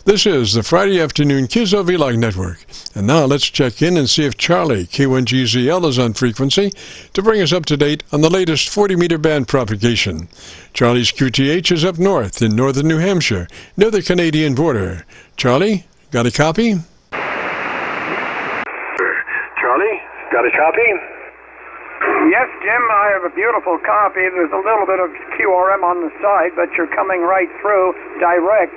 This is the Friday afternoon Qso-Vlog network. And now let's check in and see if CHARLEY-K1GZL is on frequency to bring us up to date on the latest 40-meter band propagation. Charlie's QTH is up north in northern New Hampshire, near the Canadian border. Charlie, got a copy? Charlie, got a copy? Yes, Jim, I have a beautiful copy. There's a little bit of QRM on the side, but you're coming right through direct,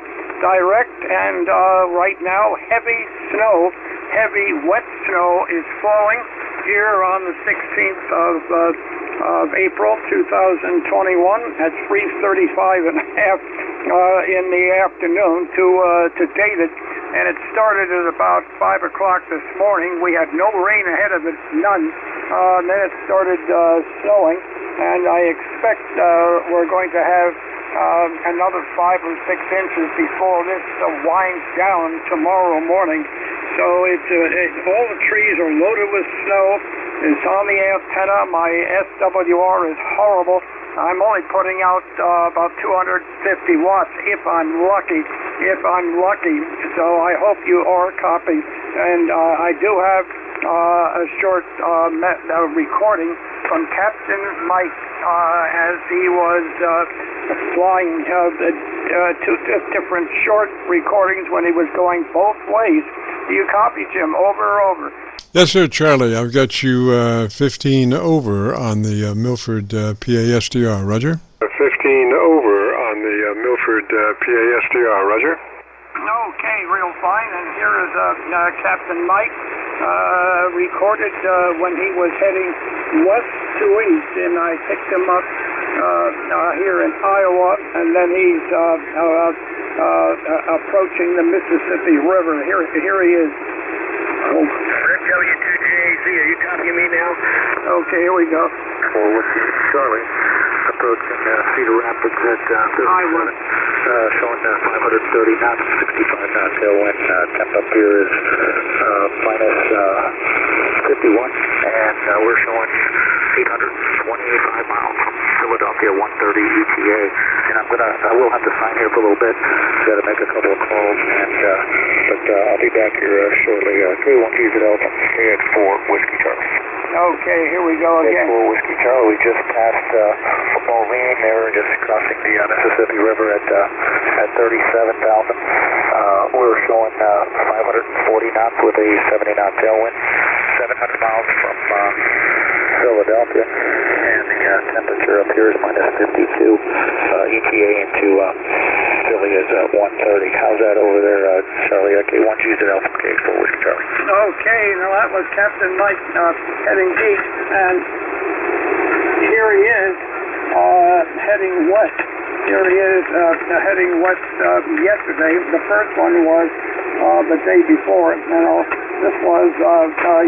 and right now heavy snow, heavy wet snow is falling here on the 16th of April 2021 at 3:35 and a half in the afternoon to date it. And it started at about 5 o'clock this morning. We had no rain ahead of it, none. And then it started snowing, and I expect we're going to have another 5 or 6 inches before this winds down tomorrow morning. So all the trees are loaded with snow. It's on the antenna. My SWR is horrible. I'm only putting out about 250 watts if I'm lucky. So I hope you are copying. And I do have a short recording from Captain Mike as he was flying two different short recordings when he was going both ways. Do you copy, Jim? Over. Yes, sir, Charlie. I've got you 15 over on the Milford PASDR. Roger? 15 over on the Milford PASDR. Roger? Okay, real fine. And here is Captain Mike recorded when he was heading west to east, and I picked him up here in Iowa, and then he's approaching the Mississippi River. Here he is. W2JAZ, are you copying me now? Okay, here we go. Forward to Charlie, approaching Cedar Rapids at Iowa. Showing 530 knots, 65 knot tailwind. Temp up here is minus 51, and we're showing 825 miles from Philadelphia, 130 ETA. And I will have to sign here for a little bit. Got to make a couple of calls, but I'll be back here shortly. K1GZL from KX4 Whiskey Charlie. Okay, here we go again. KX4 Whiskey Charlie. We just passed Football Lane there, just crossing the Mississippi River at 37,000. We're showing 540 knots with a 70 knot tailwind, 700 miles from Philadelphia, and the temperature up here is minus 52. ETA into Philly is 130. How's that over there, Charlie? K1GZL from KX4 Whiskey Charlie. Okay, now that was Captain Mike heading east, and here he is heading west. Here he is heading west yesterday. The first one was the day before. This was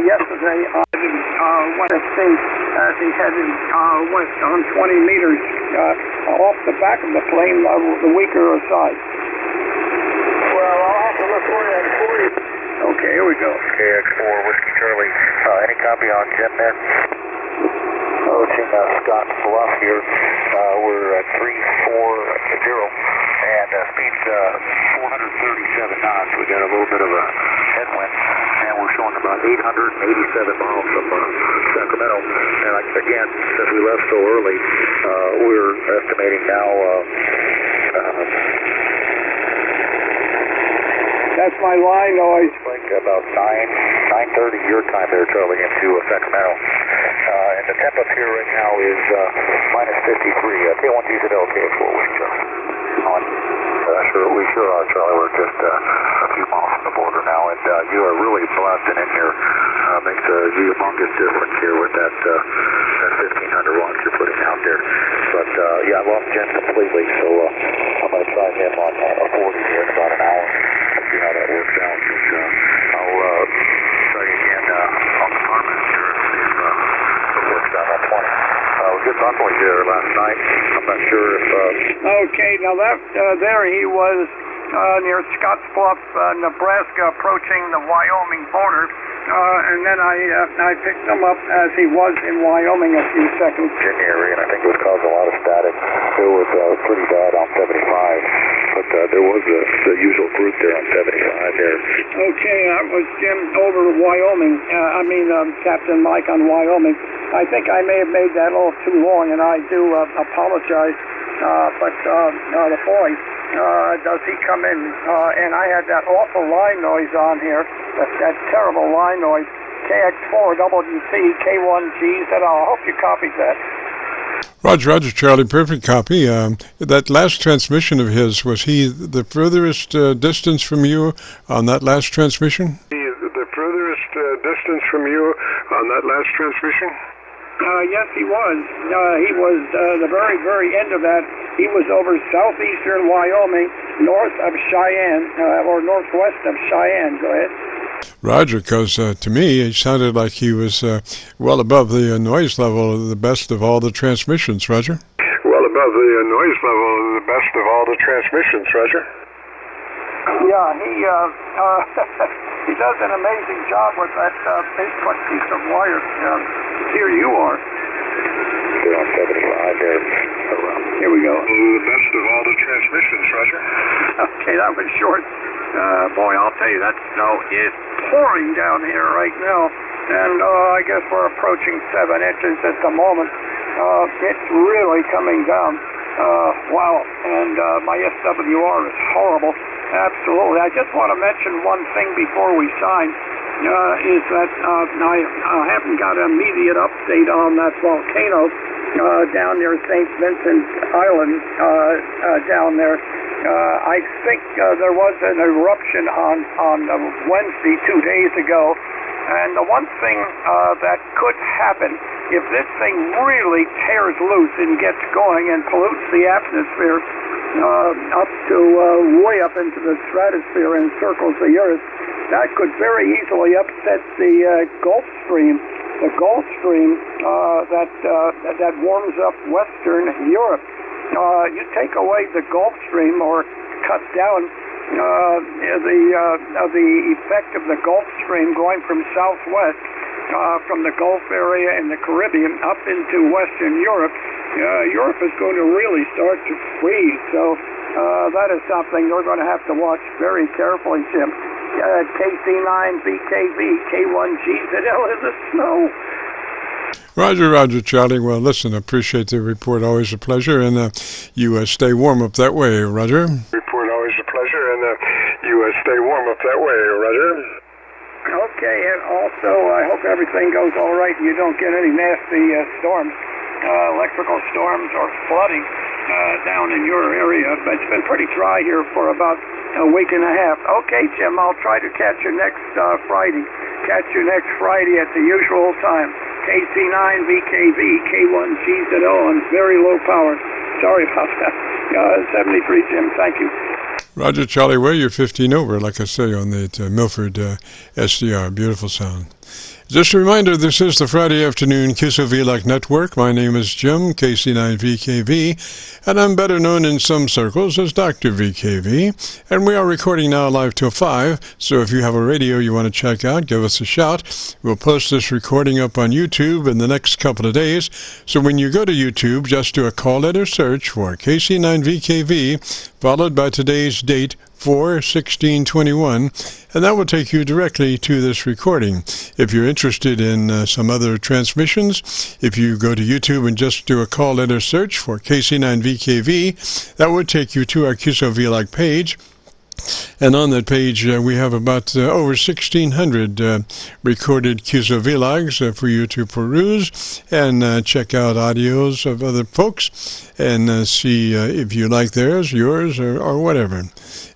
yesterday. West as he headed west on 20 meters off the back of the plane, the weaker side. Well, I'll have to look for you. Okay, here we go. KX4 Whiskey Charlie. Any copy on Jim there? Approaching Scott Bluff here. We're at 340, and speed's 437 knots. We got a little bit of a headwind, and we're showing about 887 miles from Sacramento. And again, since we left so early, we're estimating now. That's my line noise. Like about 9:30 your time there, Charlie, into Sacramento. And the temp up here right now is minus 53. K1GZL, KX4 Whiskey Charlie. We sure are, Charlie. We're just a few miles from the border now, and you are really blasting in here. Makes a humongous difference here with that 1,500 watts you're putting out there. But yeah, I lost Jen completely, so I'm going to try him on a 40 here in about an hour. See how that works out. But, I'll try again on the Harmon here and see if it works out on 20. Good runway there last night. I'm not sure if... Okay, now that there he was near Scottsbluff, Nebraska, approaching the Wyoming border. And then I picked him up as he was in Wyoming a few seconds. In the area, and I think it was causing a lot of static. It was pretty bad on 75. but there was the usual group there on 75 there. Okay, that was Jim over Wyoming. Captain Mike on Wyoming. I think I may have made that a little too long, and I do apologize. But the boy, does he come in? And I had that awful line noise on here, that terrible line noise. KX4WT-K1GZL. I hope you copied that. Roger, Charlie. Perfect copy. That last transmission of his, was he the furthest distance from you on that last transmission? The furthest distance from you on that last transmission? Yes, he was. He was the very, very end of that. He was over southeastern Wyoming, north of Cheyenne, or northwest of Cheyenne. Go ahead. Roger, because to me it sounded like he was well above the noise level of the best of all the transmissions, Roger. Well above the noise level of the best of all the transmissions, Roger. Yeah, he does an amazing job with that 8-foot piece of wire. Here you are. They're on 75 there. Here we go. The best of all the transmissions, Roger. Okay, that was short. Boy, I'll tell you, that snow is pouring down here right now, and I guess we're approaching 7 inches at the moment. It's really coming down. Wow, and my SWR is horrible. Absolutely. I just want to mention one thing before we sign, is that I haven't got an immediate update on that volcano down near St. Vincent Island down there. I think there was an eruption on Wednesday, 2 days ago, and the one thing that could happen if this thing really tears loose and gets going and pollutes the atmosphere up to way up into the stratosphere and circles the Earth, that could very easily upset the Gulf Stream. The Gulf Stream that warms up Western Europe. You take away the Gulf Stream or cut down the effect of the Gulf Stream going from southwest, from the Gulf area and the Caribbean up into Western Europe, Europe is going to really start to freeze. So that is something we're going to have to watch very carefully, Jim. KC9VKV, K1GZL in the snow. Roger, Charlie. Well, listen, I appreciate the report. Always a pleasure. And you stay warm up that way, Roger. Report always a pleasure, and you stay warm up that way, Roger. Okay, and also I hope everything goes all right and you don't get any nasty storms, electrical storms or flooding down in your area. But it's been pretty dry here for about a week and a half. Okay, Jim, I'll try to catch you next Friday. Catch you next Friday at the usual time. KC9VKV, K1GZL on very low power. Sorry about that. 73, Jim. Thank you. Roger, Charlie. Well, you're 15 over, like I say, on the Milford SDR. Beautiful sound. Just a reminder, this is the Friday afternoon Qso-Vlog Network. My name is Jim, KC9VKV, and I'm better known in some circles as Dr. VKV. And we are recording now live till 5, so if you have a radio you want to check out, give us a shout. We'll post this recording up on YouTube in the next couple of days. So when you go to YouTube, just do a call letter search for KC9VKV, followed by today's date, 4/16/21, and that will take you directly to this recording. If you're interested in some other transmissions, if you go to YouTube and just do a call letter search for KC9VKV, that will take you to our Qso-Vlog page. And on that page, we have about over 1,600 recorded Qso-Vlogs for you to peruse and check out audios of other folks and see if you like theirs, yours, or whatever.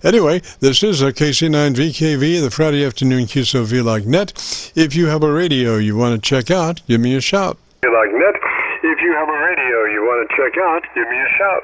Anyway, this is a KC9VKV, the Friday afternoon Qso-Vlog net. If you have a radio you want to check out, give me a shout. Vlog net. If you have a radio you want to check out, give me a shout.